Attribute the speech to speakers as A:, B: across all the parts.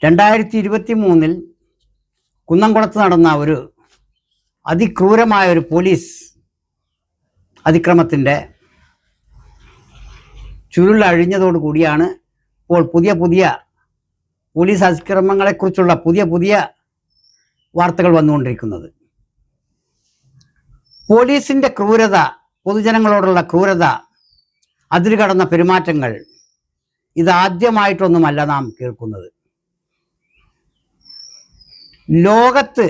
A: 2023 കുന്നംകുളത്ത് നടന്ന ഒരു അതിക്രൂരമായ ഒരു പോലീസ് അതിക്രമത്തിൻ്റെ ചുരുളഴിഞ്ഞതോടുകൂടിയാണ് ഇപ്പോൾ പുതിയ പോലീസ് അതിക്രമങ്ങളെക്കുറിച്ചുള്ള പുതിയ വാർത്തകൾ വന്നുകൊണ്ടിരിക്കുന്നത്. പോലീസിൻ്റെ ക്രൂരത, പൊതുജനങ്ങളോടുള്ള ക്രൂരത, അതിരുകടന്ന പെരുമാറ്റങ്ങൾ ഇതാദ്യമായിട്ടൊന്നുമല്ല നാം കേൾക്കുന്നത്. ലോകത്ത്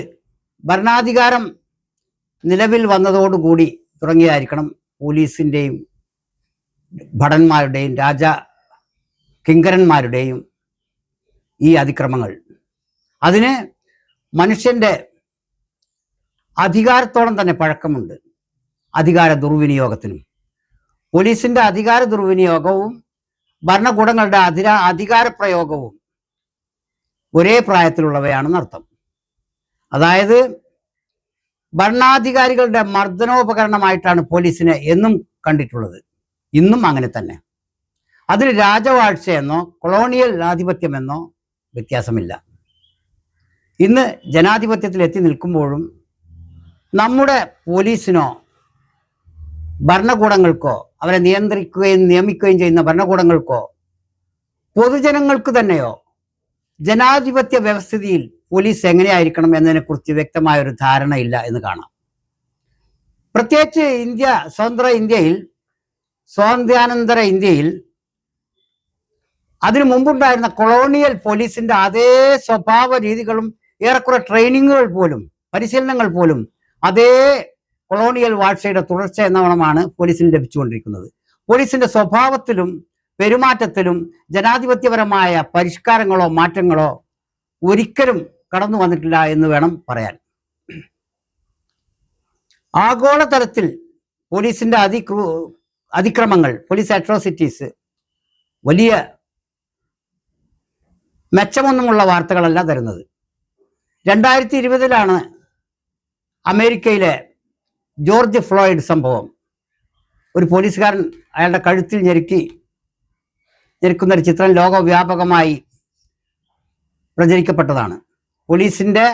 A: ഭരണാധികാരം നിലവിൽ വന്നതോടുകൂടി തുടങ്ങിയായിരിക്കണം പോലീസിൻ്റെയും ഭടന്മാരുടെയും കിങ്കരന്മാരുടെയും ഈ അതിക്രമങ്ങൾ. അതിന് മനുഷ്യൻ്റെ അധികാരത്തോളം തന്നെ പഴക്കമുണ്ട്. അധികാര ദുർവിനിയോഗത്തിനും പോലീസിൻ്റെ അധികാര ദുർവിനിയോഗവും ഭരണകൂടങ്ങളുടെ അധികാര പ്രയോഗവും ഒരേ പ്രായത്തിലുള്ളവയാണെന്നർത്ഥം. അതായത് ഭരണാധികാരികളുടെ മർദ്ദനോപകരണമായിട്ടാണ് പോലീസിനെ എന്നും കണ്ടിട്ടുള്ളത്. ഇന്നും അങ്ങനെ തന്നെ. അതിന് രാജവാഴ്ചയെന്നോ കൊളോണിയൽ ആധിപത്യമെന്നോ വ്യത്യാസമില്ല. ഇന്ന് ജനാധിപത്യത്തിൽ എത്തി നിൽക്കുമ്പോഴും നമ്മുടെ പോലീസിനോ ഭരണകൂടങ്ങൾക്കോ, അവരെ നിയന്ത്രിക്കുകയും നിയമിക്കുകയും ചെയ്യുന്ന ഭരണകൂടങ്ങൾക്കോ, പൊതുജനങ്ങൾക്ക് തന്നെയോ ജനാധിപത്യ വ്യവസ്ഥിതിയിൽ പോലീസ് എങ്ങനെയായിരിക്കണം എന്നതിനെക്കുറിച്ച് വ്യക്തമായൊരു ധാരണയില്ല എന്ന് കാണാം. പ്രത്യേകിച്ച് സ്വാതന്ത്ര്യാനന്തര ഇന്ത്യയിൽ അതിനു മുമ്പുണ്ടായിരുന്ന കൊളോണിയൽ പോലീസിന്റെ അതേ സ്വഭാവ രീതികളും ഏറെക്കുറെ ട്രെയിനിങ്ങുകൾ പോലും, പരിശീലനങ്ങൾ പോലും അതേ കൊളോണിയൽ വാഴ്ചയുടെ തുടർച്ച എന്നവണമാണ് പോലീസിന് ലഭിച്ചുകൊണ്ടിരിക്കുന്നത്. പോലീസിന്റെ സ്വഭാവത്തിലും പെരുമാറ്റത്തിലും ജനാധിപത്യപരമായ പരിഷ്കാരങ്ങളോ മാറ്റങ്ങളോ ഒരിക്കലും കടന്നു വന്നിട്ടില്ല എന്ന് വേണം പറയാൻ. ആഗോളതലത്തിൽ പോലീസിന്റെ അതിക്രമങ്ങൾ, പോലീസ് അട്രോസിറ്റീസ് വലിയ മെച്ചമൊന്നുമുള്ള വാർത്തകളല്ല തരുന്നത്. 2020 അമേരിക്കയിലെ ജോർജ് ഫ്ലോയിഡ് സംഭവം. ഒരു പോലീസുകാരൻ അയാളുടെ കഴുത്തിൽ ഞെരിക്കുന്ന ഒരു ചിത്രം ലോകവ്യാപകമായി പ്രചരിക്കപ്പെട്ടതാണ്. പോലീസിൻ്റെ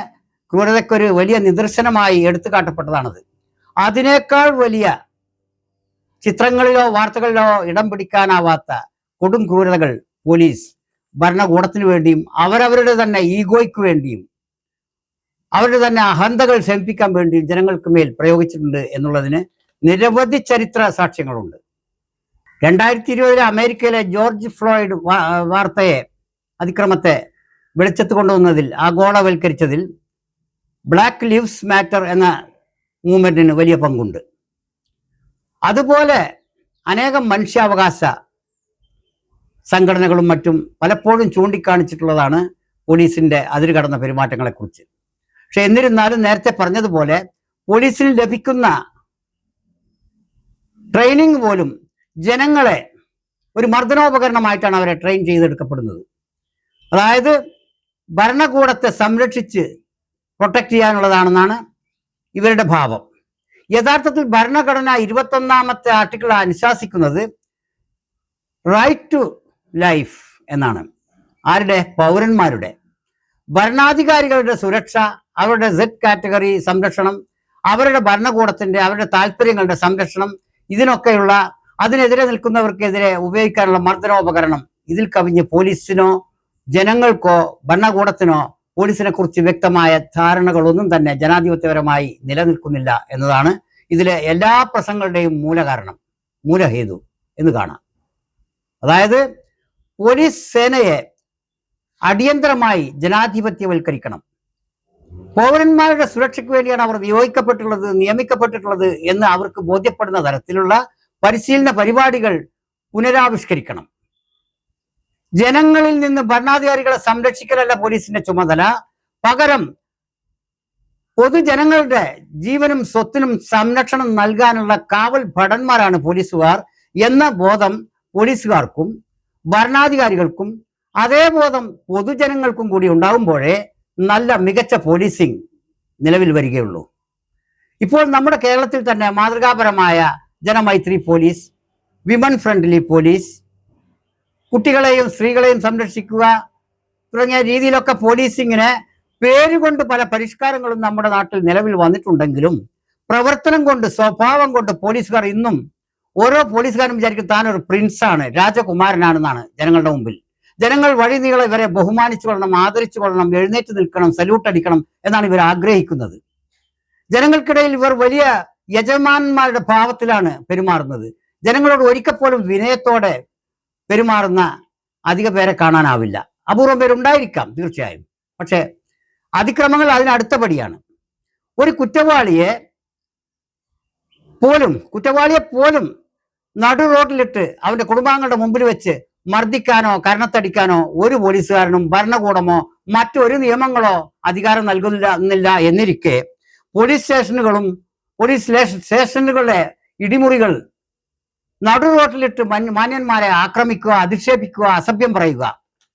A: ക്രൂരതയ്ക്കൊരു വലിയ നിദർശനമായി എടുത്തു കാട്ടപ്പെട്ടതാണത്. അതിനേക്കാൾ വലിയ ചിത്രങ്ങളിലോ വാർത്തകളിലോ ഇടം പിടിക്കാനാവാത്ത കൊടും ക്രൂരതകൾ പോലീസ് ഭരണകൂടത്തിന് വേണ്ടിയും അവരവരുടെ തന്നെ ഈഗോയ്ക്ക് വേണ്ടിയും അവരുടെ തന്നെ അഹന്തകൾ ശമിപ്പിക്കാൻ വേണ്ടിയും ജനങ്ങൾക്ക് മേൽ പ്രയോഗിച്ചിട്ടുണ്ട് എന്നുള്ളതിന് നിരവധി ചരിത്ര സാക്ഷ്യങ്ങളുണ്ട്. 2020 അമേരിക്കയിലെ ജോർജ് ഫ്ലോയിഡ് അതിക്രമത്തെ വെളിച്ചത്ത് കൊണ്ടുവന്നതിൽ, ആഗോളവൽക്കരിച്ചതിൽ ബ്ലാക്ക് ലിവ്സ് മാറ്റർ എന്ന മൂവ്മെന്റിന് വലിയ പങ്കുണ്ട്. അതുപോലെ അനേകം മനുഷ്യാവകാശ സംഘടനകളും മറ്റും പലപ്പോഴും ചൂണ്ടിക്കാണിച്ചിട്ടുള്ളതാണ് പോലീസിന്റെ അതിരുകടന്ന പെരുമാറ്റങ്ങളെക്കുറിച്ച്. പക്ഷെ എന്നിരുന്നാലും നേരത്തെ പറഞ്ഞതുപോലെ പോലീസിന് ലഭിക്കുന്ന ട്രെയിനിങ് പോലും ജനങ്ങളെ ഒരു മർദ്ദനോപകരണമായിട്ടാണ് അവരെ ട്രെയിൻ ചെയ്തെടുക്കപ്പെടുന്നത്. അതായത് ഭരണകൂടത്തെ സംരക്ഷിച്ച് പ്രൊട്ടക്റ്റ് ചെയ്യാനുള്ളതാണെന്നാണ് ഇവരുടെ ഭാവം. യഥാർത്ഥത്തിൽ ഭരണഘടന 21ാമത്തെ ആർട്ടിക്കിൾ അനുശാസിക്കുന്നത് റൈറ്റ് ടു ലൈഫ് എന്നാണ്. ആരുടെ? പൗരന്മാരുടെ. ഭരണാധികാരികളുടെ സുരക്ഷ, അവരുടെ Z കാറ്റഗറി സംരക്ഷണം, അവരുടെ ഭരണകൂടത്തിന്റെ, അവരുടെ താല്പര്യങ്ങളുടെ സംരക്ഷണം, ഇതിനൊക്കെയുള്ള അതിനെതിരെ നിൽക്കുന്നവർക്കെതിരെ ഉപയോഗിക്കാനുള്ള മർദ്ദനോപകരണം, ഇതിൽ കവിഞ്ഞ് പോലീസിനോ ജനങ്ങൾക്കോ ഭരണകൂടത്തിനോ പോലീസിനെ കുറിച്ച് വ്യക്തമായ ധാരണകളൊന്നും തന്നെ ജനാധിപത്യപരമായി നിലനിൽക്കുന്നില്ല എന്നതാണ് ഇതിലെ എല്ലാ പ്രശ്നങ്ങളുടെയും മൂലഹേതു എന്ന് കാണാം. അതായത് പോലീസ് സേനയെ അടിയന്തരമായി ജനാധിപത്യവൽക്കരിക്കണം. പൗരന്മാരുടെ സുരക്ഷയ്ക്ക് വേണ്ടിയാണ് അവർ നിയമിക്കപ്പെട്ടിട്ടുള്ളത് എന്ന് അവർക്ക് ബോധ്യപ്പെടുന്ന തരത്തിലുള്ള പരിശീലന പരിപാടികൾ പുനരാവിഷ്കരിക്കണം. ജനങ്ങളിൽ നിന്ന് ഭരണാധികാരികളെ സംരക്ഷിക്കലല്ല പോലീസിന്റെ ചുമതല. പകരം പൊതുജനങ്ങളുടെ ജീവനും സ്വത്തിനും സംരക്ഷണം നൽകാനുള്ള കാവൽ ഭടന്മാരാണ് പോലീസുകാർ എന്ന ബോധം പോലീസുകാർക്കും ഭരണാധികാരികൾക്കും അതേ ബോധം പൊതുജനങ്ങൾക്കും കൂടി ഉണ്ടാകുമ്പോഴേ നല്ല മികച്ച പോലീസിംഗ് നിലവിൽ വരികയുള്ളൂ. ഇപ്പോൾ നമ്മുടെ കേരളത്തിൽ തന്നെ മാതൃകാപരമായ Janamaithri police, women friendly police, കുട്ടികളെയും സ്ത്രീകളെയും സംരക്ഷിക്കുക തുടങ്ങിയ രീതിയിലൊക്കെ പോലീസിങ്ങിന് പേരുകൊണ്ട് പല പരിഷ്കാരങ്ങളും നമ്മുടെ നാട്ടിൽ നിലവിൽ വന്നിട്ടുണ്ടെങ്കിലും പ്രവർത്തനം കൊണ്ട്, സ്വഭാവം കൊണ്ട് പോലീസുകാർ ഇന്നും ഓരോ പോലീസുകാരും വിചാരിക്കും താൻ ഒരു പ്രിൻസാണ്, രാജകുമാരനാണെന്നാണ് ജനങ്ങളുടെ മുമ്പിൽ. ജനങ്ങൾ വഴി നീളെ ഇവരെ ബഹുമാനിച്ചു കൊള്ളണം, ആദരിച്ചു കൊള്ളണം, എഴുന്നേറ്റ് നിൽക്കണം, സല്യൂട്ട് അടിക്കണം എന്നാണ് ഇവർ ആഗ്രഹിക്കുന്നത്. ജനങ്ങൾക്കിടയിൽ ഇവർ വലിയ യജമാന്മാരുടെ ഭാവത്തിലാണ് പെരുമാറുന്നത്. ജനങ്ങളോട് ഒരിക്കൽ പോലും വിനയത്തോടെ പെരുമാറുന്ന അധിക പേരെ കാണാനാവില്ല. അപൂർവം പേരുണ്ടായിരിക്കാം തീർച്ചയായും. പക്ഷെ അതിക്രമങ്ങൾ അതിനടുത്ത പടിയാണ്. ഒരു കുറ്റവാളിയെ പോലും നടു റോഡിലിട്ട് അവന്റെ കുടുംബാംഗങ്ങളുടെ മുമ്പിൽ വെച്ച് മർദ്ദിക്കാനോ കരണത്തടിക്കാനോ ഒരു പോലീസുകാരനും ഭരണകൂടമോ മറ്റൊരു നിയമങ്ങളോ അധികാരം നൽകുന്നില്ല എന്നിരിക്കെ പോലീസ് സ്റ്റേഷനുകളുടെ ഇടിമുറികൾ നടു റോഡിലിട്ട് മാന്യന്മാരെ ആക്രമിക്കുക, അധിക്ഷേപിക്കുക, അസഭ്യം പറയുക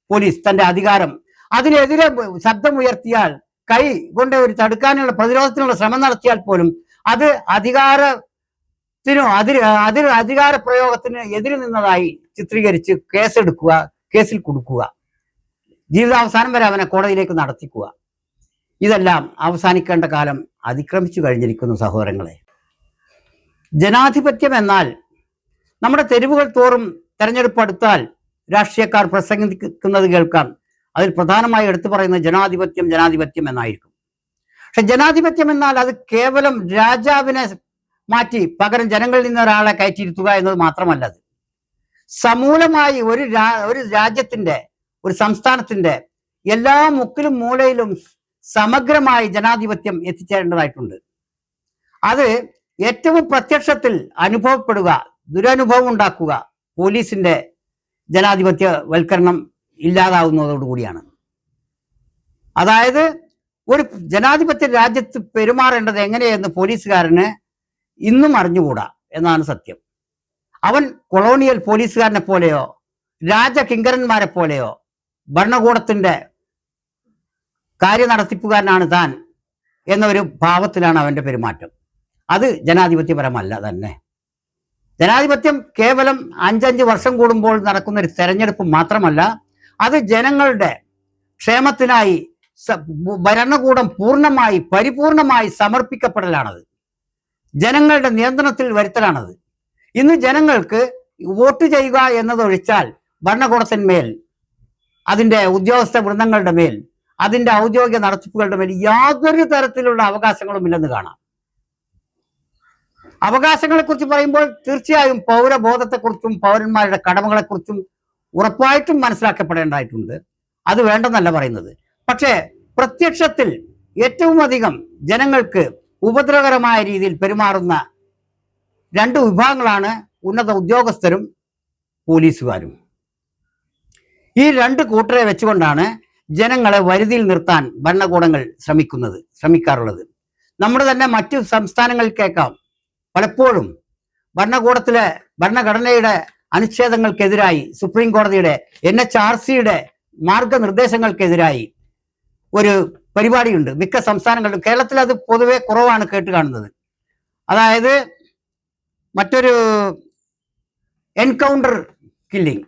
A: പോലീസ് തന്റെ അധികാരം. അതിനെതിരെ ശബ്ദമുയർത്തിയാൽ, കൈ കൊണ്ട് ഒരു തടുക്കാനുള്ള പ്രതിരോധത്തിനുള്ള ശ്രമം നടത്തിയാൽ പോലും അത് അധികാര പ്രയോഗത്തിന് എതിര് നിന്നതായി ചിത്രീകരിച്ച് കേസെടുക്കുക, കേസിൽ കൊടുക്കുക, ജീവിതാവസാനം വരെ അവനെ കോടതിയിലേക്ക് നടത്തിക്കുക. ഇതെല്ലാം അവസാനിക്കേണ്ട കാലം അതിക്രമിച്ചു കഴിഞ്ഞിരിക്കുന്നു സഹോദരങ്ങളെ. ജനാധിപത്യം എന്നാൽ നമ്മുടെ തെരുവുകൾ തോറും തെരഞ്ഞെടുപ്പ് അടുത്താൽ രാഷ്ട്രീയക്കാർ പ്രസംഗിക്കുന്നത് കേൾക്കാം. അതിൽ പ്രധാനമായി എടുത്തു പറയുന്നത് ജനാധിപത്യം എന്നായിരിക്കും. പക്ഷെ ജനാധിപത്യം എന്നാൽ അത് കേവലം രാജാവിനെ മാറ്റി പകരം ജനങ്ങളിൽ നിന്ന് ഒരാളെ കയറ്റിയിരുത്തുക എന്നത് മാത്രമല്ല. അത് സമൂലമായി ഒരു രാജ്യത്തിന്റെ, ഒരു സംസ്ഥാനത്തിന്റെ എല്ലാ മുക്കിലും മൂലയിലും സമഗ്രമായി ജനാധിപത്യം എത്തിച്ചേരേണ്ടതായിട്ടുണ്ട്. അത് ഏറ്റവും പ്രത്യക്ഷത്തിൽ അനുഭവപ്പെടുക, ദുരനുഭവം ഉണ്ടാക്കുക പോലീസിന്റെ ജനാധിപത്യവൽക്കരണം ഇല്ലാതാവുന്നതോടുകൂടിയാണ്. അതായത് ഒരു ജനാധിപത്യ രാജ്യത്ത് പെരുമാറേണ്ടത് എങ്ങനെയെന്ന് പോലീസുകാരന് ഇന്നും അറിഞ്ഞുകൂടാ എന്നാണ് സത്യം. അവൻ കൊളോണിയൽ പോലീസുകാരനെ പോലെയോ രാജകിങ്കരന്മാരെ പോലെയോ ഭരണകൂടത്തിന്റെ കാര്യനടത്തിപ്പുകാരനാണ് താൻ എന്നൊരു ഭാവത്തിലാണ് അവന്റെ പെരുമാറ്റം. അത് ജനാധിപത്യപരമല്ല തന്നെ. ജനാധിപത്യം കേവലം 5 വർഷം കൂടുമ്പോൾ നടക്കുന്ന ഒരു തെരഞ്ഞെടുപ്പ് മാത്രമല്ല, അത് ജനങ്ങളുടെ ക്ഷേമത്തിനായി ഭരണകൂടം പരിപൂർണമായി സമർപ്പിക്കപ്പെടലാണത്. ജനങ്ങളുടെ നിയന്ത്രണത്തിൽ വരുത്തലാണത്. ഇന്ന് ജനങ്ങൾക്ക് വോട്ട് ചെയ്യുക എന്നതൊഴിച്ചാൽ ഭരണകൂടത്തിന്മേൽ, അതിൻ്റെ ഉദ്യോഗസ്ഥ വൃന്ദങ്ങളുടെ മേൽ, അതിൻ്റെ ഔദ്യോഗിക നടത്തിപ്പുകളുടെ മേൽ യാതൊരു തരത്തിലുള്ള അവകാശങ്ങളും ഇല്ലെന്ന് കാണാം. അവകാശങ്ങളെക്കുറിച്ച് പറയുമ്പോൾ തീർച്ചയായും പൗരബോധത്തെക്കുറിച്ചും പൗരന്മാരുടെ കടമകളെക്കുറിച്ചും ഉറപ്പായിട്ടും മനസ്സിലാക്കപ്പെടേണ്ടതായിട്ടുണ്ട്. അത് വേണ്ടെന്നല്ല പറയുന്നത്. പക്ഷേ പ്രത്യക്ഷത്തിൽ ഏറ്റവും അധികം ജനങ്ങൾക്ക് ഉപദ്രവകരമായ രീതിയിൽ പെരുമാറുന്ന 2 വിഭാഗങ്ങളാണ് ഉന്നത ഉദ്യോഗസ്ഥരും പോലീസുകാരും. ഈ 2 കൂട്ടരെ വെച്ചുകൊണ്ടാണ് ജനങ്ങളെ വരുതിയിൽ നിർത്താൻ ഭരണകൂടങ്ങൾ ശ്രമിക്കാറുള്ളത്. നമ്മുടെ തന്നെ മറ്റു സംസ്ഥാനങ്ങളിൽ കേൾക്കാം, പലപ്പോഴും ഭരണഘടനയുടെ അനുച്ഛേദങ്ങൾക്കെതിരായി, സുപ്രീം കോടതിയുടെ NHRCയുടെ മാർഗനിർദ്ദേശങ്ങൾക്കെതിരായി ഒരു പരിപാടിയുണ്ട് മിക്ക സംസ്ഥാനങ്ങളിലും. കേരളത്തിൽ അത് പൊതുവെ കുറവാണ് കേട്ട് കാണുന്നത്. അതായത് മറ്റൊരു എൻകൗണ്ടർ കില്ലിംഗ്.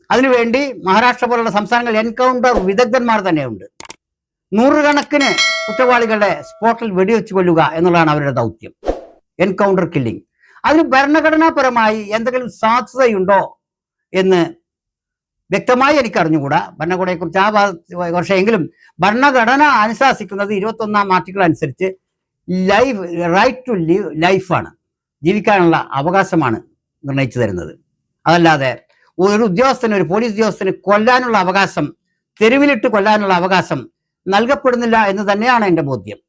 A: അതിനുവേണ്ടി മഹാരാഷ്ട്ര പോലുള്ള സംസ്ഥാനങ്ങളിൽ എൻകൗണ്ടർ വിദഗ്ധന്മാർ തന്നെയുണ്ട്. 100 കണക്കിന് കുറ്റവാളികളെ സ്പോട്ടിൽ വെടിവെച്ച് കൊല്ലുക എന്നുള്ളതാണ് അവരുടെ ദൗത്യം, എൻകൗണ്ടർ കില്ലിംഗ്. അതിന് ഭരണഘടനാപരമായി എന്തെങ്കിലും സാധ്യതയുണ്ടോ എന്ന് വ്യക്തമായി എനിക്ക് അറിഞ്ഞുകൂടാ. ഭരണകൂടത്തെക്കുറിച്ച് ആ വർഷമെങ്കിലും ഭരണഘടന അനുശാസിക്കുന്നത് 21ാം ആർട്ടിക്കിൾ അനുസരിച്ച് റൈറ്റ് ടു ലൈഫാണ്, ജീവിക്കാനുള്ള അവകാശമാണ് നിർണയിച്ചു തരുന്നത്. അതല്ലാതെ ഒരു പോലീസ് ഉദ്യോഗസ്ഥന് കൊല്ലാനുള്ള അവകാശം, തെരുവിലിട്ട് കൊല്ലാനുള്ള അവകാശം നൽകപ്പെടുന്നില്ല എന്ന് തന്നെയാണ് എൻ്റെ ബോധ്യം.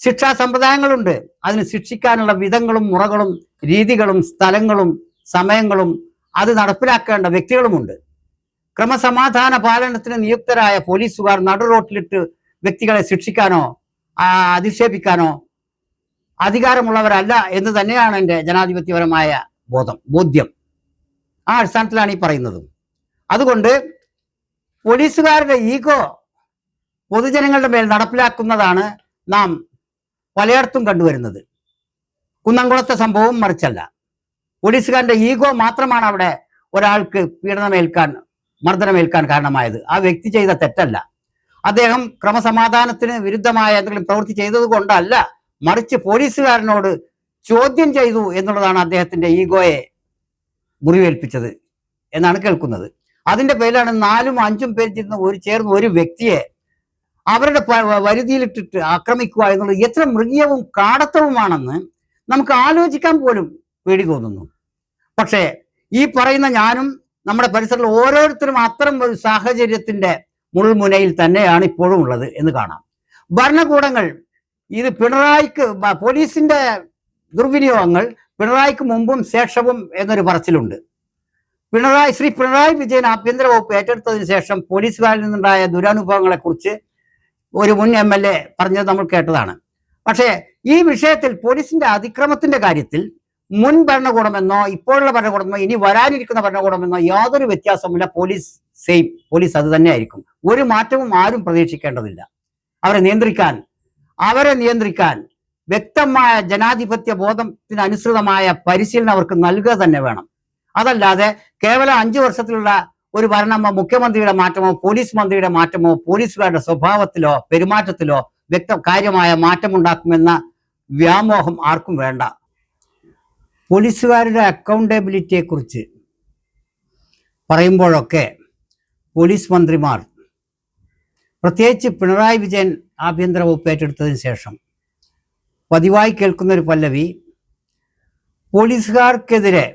A: ശിക്ഷാ സമ്പ്രദായങ്ങളുണ്ട്. അതിന് ശിക്ഷിക്കാനുള്ള വിധങ്ങളും മുറകളും രീതികളും സ്ഥലങ്ങളും സമയങ്ങളും അത് നടപ്പിലാക്കേണ്ട വ്യക്തികളുമുണ്ട്. ക്രമസമാധാന പാലനത്തിന് നിയുക്തരായ പോലീസുകാർ നടു റോട്ടിലിട്ട് വ്യക്തികളെ ശിക്ഷിക്കാനോ അധിക്ഷേപിക്കാനോ അധികാരമുള്ളവരല്ല എന്ന് തന്നെയാണ് എൻ്റെ ജനാധിപത്യപരമായ ബോധ്യം. ആ അടിസ്ഥാനത്തിലാണ് ഈ പറയുന്നത്. അതുകൊണ്ട് പോലീസുകാരുടെ ഈഗോ പൊതുജനങ്ങളുടെ മേൽ നടപ്പിലാക്കുന്നതാണ് നാം പലയിടത്തും കണ്ടുവരുന്നത്. കുന്നംകുളത്തെ സംഭവം മറിച്ചല്ല. പോലീസുകാരൻ്റെ ഈഗോ മാത്രമാണ് അവിടെ ഒരാൾക്ക് പീഡനമേൽക്കാൻ മർദ്ദനമേൽക്കാൻ കാരണമായത്. ആ വ്യക്തി ചെയ്ത തെറ്റല്ല. അദ്ദേഹം ക്രമസമാധാനത്തിന് വിരുദ്ധമായ എന്തെങ്കിലും പ്രവൃത്തി ചെയ്തത് കൊണ്ടല്ല, മറിച്ച് പോലീസുകാരനോട് ചോദ്യം ചെയ്തു എന്നുള്ളതാണ് അദ്ദേഹത്തിന്റെ ഈഗോയെ മുറിവേൽപ്പിച്ചത് എന്നാണ് കേൾക്കുന്നത്. അതിന്റെ പേരിലാണ് 4ഉം 5ഉം പേര് ചേർന്ന് ഒരു വ്യക്തിയെ അവരുടെ വരുതിയിലിട്ടിട്ട് ആക്രമിക്കുക എന്നുള്ളത് എത്ര മൃഗീയവും കാടത്തവുമാണെന്ന് നമുക്ക് ആലോചിക്കാൻ പോലും പേടി തോന്നുന്നു. പക്ഷേ ഈ പറയുന്ന ഞാനും നമ്മുടെ പരിസരത്തിൽ ഓരോരുത്തരും അത്തരം ഒരു സാഹചര്യത്തിന്റെ മുൾമുനയിൽ തന്നെയാണ് ഇപ്പോഴും ഉള്ളത് എന്ന് കാണാം. ഭരണകൂടങ്ങൾ ഇത് പോലീസിന്റെ ദുർവിനിയോഗങ്ങൾ പിണറായിക്ക് മുമ്പും ശേഷവും എന്നൊരു പറച്ചിലുണ്ട്. ശ്രീ പിണറായി വിജയൻ ആഭ്യന്തര വകുപ്പ് ഏറ്റെടുത്തതിന് ശേഷം പോലീസുകാരിൽ നിന്നുണ്ടായ ദുരനുഭവങ്ങളെ കുറിച്ച് ഒരു മുൻ MLA പറഞ്ഞത് നമ്മൾ കേട്ടതാണ്. പക്ഷേ ഈ വിഷയത്തിൽ പോലീസിന്റെ അതിക്രമത്തിന്റെ കാര്യത്തിൽ മുൻ ഭരണകൂടമെന്നോ ഇപ്പോഴുള്ള ഭരണകൂടമെന്നോ ഇനി വരാനിരിക്കുന്ന ഭരണകൂടമെന്നോ യാതൊരു വ്യത്യാസവുമില്ല. പോലീസ് അത് തന്നെയായിരിക്കും. ഒരു മാറ്റവും ആരും പ്രതീക്ഷിക്കേണ്ടതില്ല. അവരെ നിയന്ത്രിക്കാൻ വ്യക്തമായ ജനാധിപത്യ ബോധത്തിനനുസൃതമായ പരിശീലനം അവർക്ക് നൽകുക തന്നെ വേണം. അതല്ലാതെ കേവലം 5 വർഷത്തിലുള്ള ഒരു മുഖ്യമന്ത്രിയുടെ മാറ്റമോ പോലീസ് മന്ത്രിയുടെ മാറ്റമോ പോലീസുകാരുടെ സ്വഭാവത്തിലോ പെരുമാറ്റത്തിലോ കാര്യമായ മാറ്റമുണ്ടാക്കുമെന്ന വ്യാമോഹം ആർക്കും വേണ്ട. പോലീസുകാരുടെ അക്കൗണ്ടബിലിറ്റിയെ കുറിച്ച് പറയുമ്പോഴൊക്കെ പോലീസ് മന്ത്രിമാർ, പ്രത്യേകിച്ച് പിണറായി വിജയൻ ആഭ്യന്തര വകുപ്പ് ഏറ്റെടുത്തതിന് ശേഷം പതിവായി കേൾക്കുന്ന ഒരു പല്ലവി പോലീസുകാർക്കെതിരെ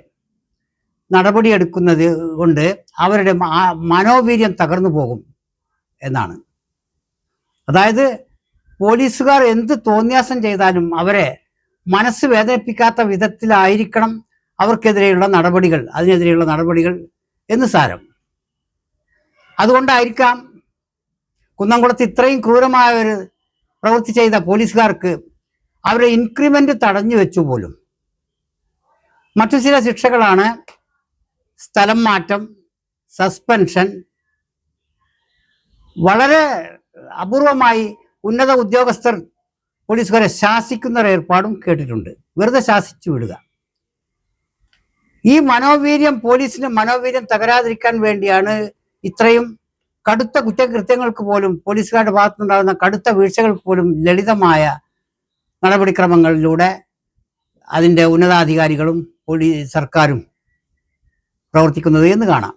A: നടപടിയെടുക്കുന്നത് കൊണ്ട് അവരുടെ മനോവീര്യം തകർന്നു പോകും എന്നാണ്. അതായത് പോലീസുകാർ എന്ത് തോന്നിയാസം ചെയ്താലും അവരെ മനസ്സ് വേദനിപ്പിക്കാത്ത വിധത്തിലായിരിക്കണം അതിനെതിരെയുള്ള നടപടികൾ എന്ന് സാരം. അതുകൊണ്ടായിരിക്കാം കുന്നംകുളത്ത് ഇത്രയും ക്രൂരമായ ഒരു പ്രവൃത്തി ചെയ്ത പോലീസുകാർക്ക് അവരുടെ ഇൻക്രിമെന്റ് തടഞ്ഞു വെച്ചു പോലും. മറ്റു ചില ശിക്ഷകളാണ് സ്ഥലം മാറ്റം, സസ്പെൻഷൻ. വളരെ അപൂർവമായി ഉന്നത ഉദ്യോഗസ്ഥർ പോലീസുകാരെ ശാസിക്കുന്ന ഒരു ഏർപ്പാടും കേട്ടിട്ടുണ്ട്. വെറുതെ ശാസിച്ചു വിടുക. ഈ പോലീസിന് മനോവീര്യം തകരാതിരിക്കാൻ വേണ്ടിയാണ് ഇത്രയും കടുത്ത കുറ്റകൃത്യങ്ങൾക്ക് പോലും പോലീസുകാരുടെ ഭാഗത്തുനിന്നുണ്ടാകുന്ന കടുത്ത വീഴ്ചകൾക്ക് പോലും ലളിതമായ നടപടിക്രമങ്ങളിലൂടെ അതിൻ്റെ ഉന്നതാധികാരികളും സർക്കാരും പ്രവർത്തിക്കുന്നത് എന്ന് കാണാം.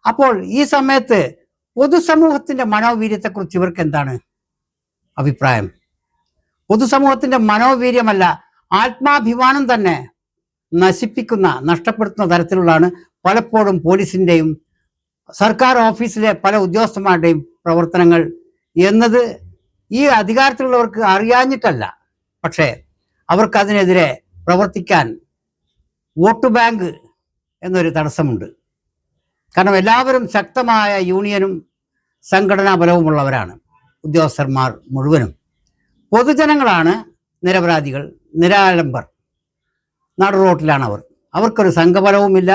A: അപ്പോൾ ഈ സമയത്ത് പൊതുസമൂഹത്തിന്റെ മനോവീര്യത്തെക്കുറിച്ച് ഇവർക്ക് എന്താണ് അഭിപ്രായം? പൊതുസമൂഹത്തിന്റെ മനോവീര്യമല്ല, ആത്മാഭിമാനം തന്നെ നഷ്ടപ്പെടുത്തുന്ന തരത്തിലുള്ളതാണ് പലപ്പോഴും പോലീസിന്റെയും സർക്കാർ ഓഫീസിലെ പല ഉദ്യോഗസ്ഥന്മാരുടെയും പ്രവർത്തനങ്ങൾ എന്നത് ഈ അധികാരത്തിലുള്ളവർക്ക് അറിയാഞ്ഞിട്ടല്ല. പക്ഷേ അവർക്കതിനെതിരെ പ്രവർത്തിക്കാൻ വോട്ട് ബാങ്ക് എന്നൊരു തടസ്സമുണ്ട്. കാരണം എല്ലാവരും ശക്തമായ യൂണിയനും സംഘടനാ ബലവുമുള്ളവരാണ്. ഉദ്യോഗസ്ഥന്മാർ മുഴുവനും പൊതുജനങ്ങളാണ്. നിരപരാധികൾ, നിരാലംബർ നടുറോട്ടിലാണ് അവർക്കൊരു സംഘബലവുമില്ല.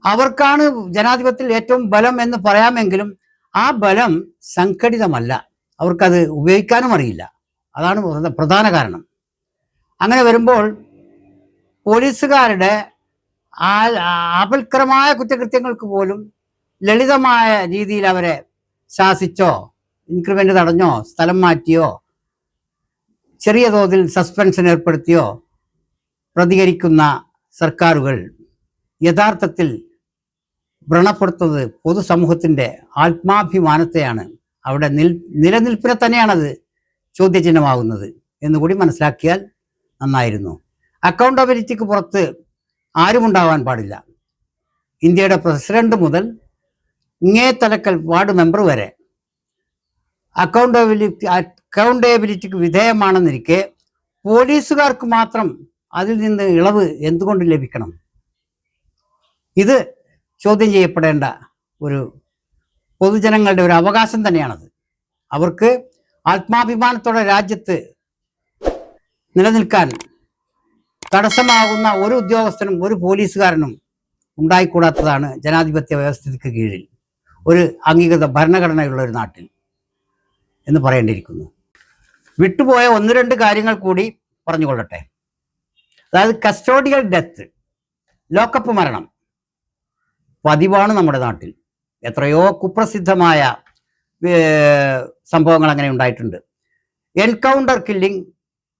A: അവർക്കാണ് ജനാധിപത്യത്തിൽ ഏറ്റവും ബലം എന്ന് പറയാമെങ്കിലും ആ ബലം സംഘടിതമല്ല. അവർക്കത് ഉപയോഗിക്കാനും അറിയില്ല. അതാണ് പ്രധാന കാരണം. അങ്ങനെ വരുമ്പോൾ പോലീസുകാരുടെ ആപൽക്കരമായ കുറ്റകൃത്യങ്ങൾക്ക് പോലും ലളിതമായ രീതിയിൽ അവരെ ശാസിച്ചോ ഇൻക്രിമെന്റ് തടഞ്ഞോ സ്ഥലം മാറ്റിയോ ചെറിയ തോതിൽ സസ്പെൻഷൻ ഏർപ്പെടുത്തിയോ പ്രതികരിക്കുന്ന സർക്കാരുകൾ യഥാർത്ഥത്തിൽ വ്രണപ്പെടുത്തുന്നത് പൊതുസമൂഹത്തിൻ്റെ ആത്മാഭിമാനത്തെയാണ്. അവിടെ നിലനിൽപ്പിനെ തന്നെയാണത് ചോദ്യചിഹ്നമാകുന്നത് എന്നുകൂടി മനസ്സിലാക്കിയാൽ നന്നായിരുന്നു. അക്കൗണ്ടബിലിറ്റിക്ക് പുറത്ത് ആരുമുണ്ടാവാൻ പാടില്ല. ഇന്ത്യയുടെ പ്രസിഡന്റ് മുതൽ ഇങ്ങേ തലക്കൽ വാർഡ് മെമ്പർ വരെ അക്കൗണ്ടബിലിറ്റിക്ക് വിധേയമാണെന്നിരിക്കെ പോലീസുകാർക്ക് മാത്രം അതിൽ നിന്ന് ഇളവ് എന്തുകൊണ്ട് ലഭിക്കണം? ഇത് ചോദ്യം ചെയ്യപ്പെടേണ്ട ഒരു പൊതുജനങ്ങളുടെ ഒരു അവകാശം തന്നെയാണത്. അവർക്ക് ആത്മാഭിമാനത്തോടെ രാജ്യത്ത് നിലനിൽക്കാൻ തടസ്സമാകുന്ന ഒരു ഉദ്യോഗസ്ഥനും ഒരു പോലീസുകാരനും ഉണ്ടായിക്കൂടാത്തതാണ് ജനാധിപത്യ വ്യവസ്ഥയ്ക്ക് കീഴിൽ ഒരു അംഗീകൃത ഭരണഘടനയുള്ള ഒരു നാട്ടിൽ എന്ന് പറയേണ്ടിയിരിക്കുന്നു. വിട്ടുപോയ 1-2 കാര്യങ്ങൾ കൂടി പറഞ്ഞുകൊള്ളട്ടെ. അതായത് കസ്റ്റോഡിയൽ ഡെത്ത്, ലോക്കപ്പ് മരണം പതിവാണ് നമ്മുടെ നാട്ടിൽ. എത്രയോ കുപ്രസിദ്ധമായ സംഭവങ്ങൾ അങ്ങനെ ഉണ്ടായിട്ടുണ്ട്. എൻകൗണ്ടർ കില്ലിംഗ്,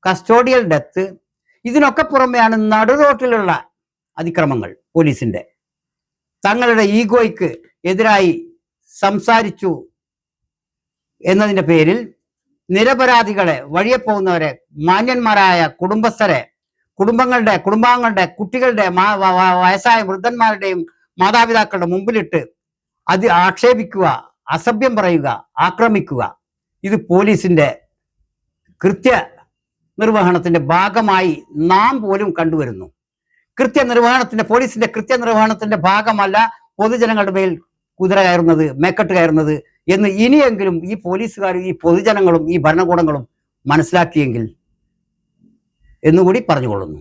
A: കസ്റ്റോഡിയൽ ഡെത്ത്, ഇതിനൊക്കെ പുറമെയാണ് നടുറോട്ടിലുള്ള അതിക്രമങ്ങൾ. പോലീസിന്റെ തങ്ങളുടെ ഈഗോയ്ക്ക് എതിരായി സംസാരിച്ചു എന്നതിൻ്റെ പേരിൽ നിരപരാധികളെ, വഴിയെ പോകുന്നവരെ, മാന്യന്മാരായ കുടുംബാംഗങ്ങളുടെ കുട്ടികളുടെ വയസ്സായ വൃദ്ധന്മാരുടെയും മാതാപിതാക്കളുടെ മുമ്പിലിട്ട് അത് ആക്ഷേപിക്കുക, അസഭ്യം പറയുക, ആക്രമിക്കുക, ഇത് പോലീസിന്റെ കൃത്യനിർവഹണത്തിന്റെ ഭാഗമായി നാം പോലും കണ്ടുവരുന്നു. പോലീസിന്റെ കൃത്യനിർവഹണത്തിന്റെ ഭാഗമല്ല പൊതുജനങ്ങളുടെ മേൽ കുതിര കയറുന്നത്, മേക്കെട്ട് കയറുന്നത് എന്ന് ഇനിയെങ്കിലും ഈ പോലീസുകാരും ഈ പൊതുജനങ്ങളും ഈ ഭരണകൂടങ്ങളും മനസ്സിലാക്കിയെങ്കിൽ എന്നുകൂടി പറഞ്ഞുകൊള്ളുന്നു.